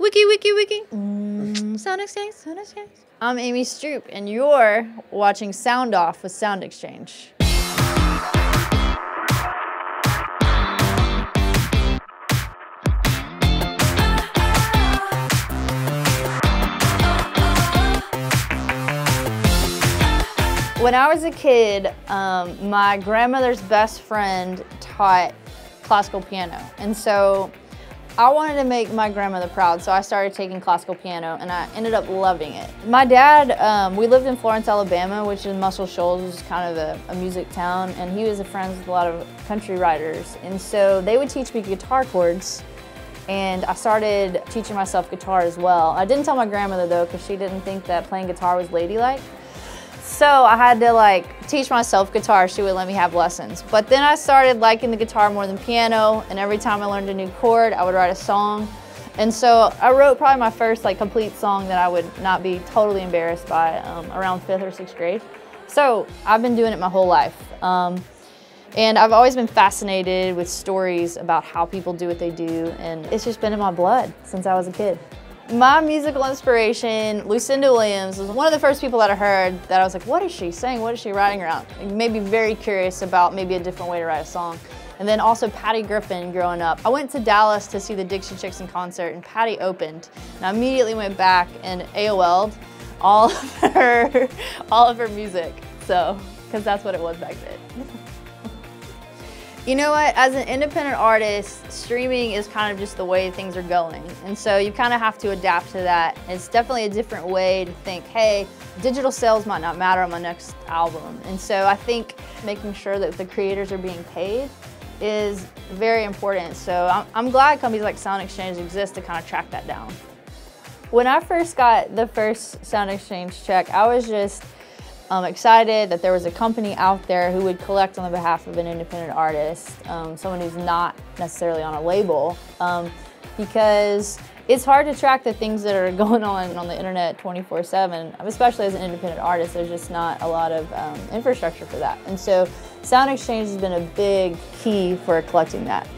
Wiki, wiki, wiki. SoundExchange, SoundExchange. I'm Amy Stroup, and you're watching Sound Off with SoundExchange. When I was a kid, my grandmother's best friend taught classical piano, and so I wanted to make my grandmother proud, so I started taking classical piano, and I ended up loving it. My dad, we lived in Florence, Alabama, which is Muscle Shoals, which is kind of a music town, and he was friends with a lot of country writers, and so they would teach me guitar chords, and I started teaching myself guitar as well. I didn't tell my grandmother though, because she didn't think that playing guitar was ladylike. So I had to teach myself guitar. She would let me have lessons. But then I started liking the guitar more than piano, and every time I learned a new chord, I would write a song. And so I wrote probably my first complete song that I would not be totally embarrassed by around 5th or 6th grade. So I've been doing it my whole life. And I've always been fascinated with stories about how people do what they do, and it's just been in my blood since I was a kid. My musical inspiration, Lucinda Williams, was one of the first people that I heard that I was like, what is she saying? What is she writing around? It made me very curious about maybe a different way to write a song. And then also Patty Griffin growing up. I went to Dallas to see the Dixie Chicks in concert, and Patty opened. And I immediately went back and AOL'd all of her music. So, because that's what it was back then. You know what, as an independent artist, streaming is kind of just the way things are going. And so you kind of have to adapt to that. It's definitely a different way to think, hey, digital sales might not matter on my next album. And so I think making sure that the creators are being paid is very important. So I'm glad companies like SoundExchange exist to kind of track that down. When I first got the first SoundExchange check, I was just excited that there was a company out there who would collect on the behalf of an independent artist, someone who's not necessarily on a label, because it's hard to track the things that are going on the internet 24/7, especially as an independent artist. There's just not a lot of infrastructure for that. And so SoundExchange has been a big key for collecting that.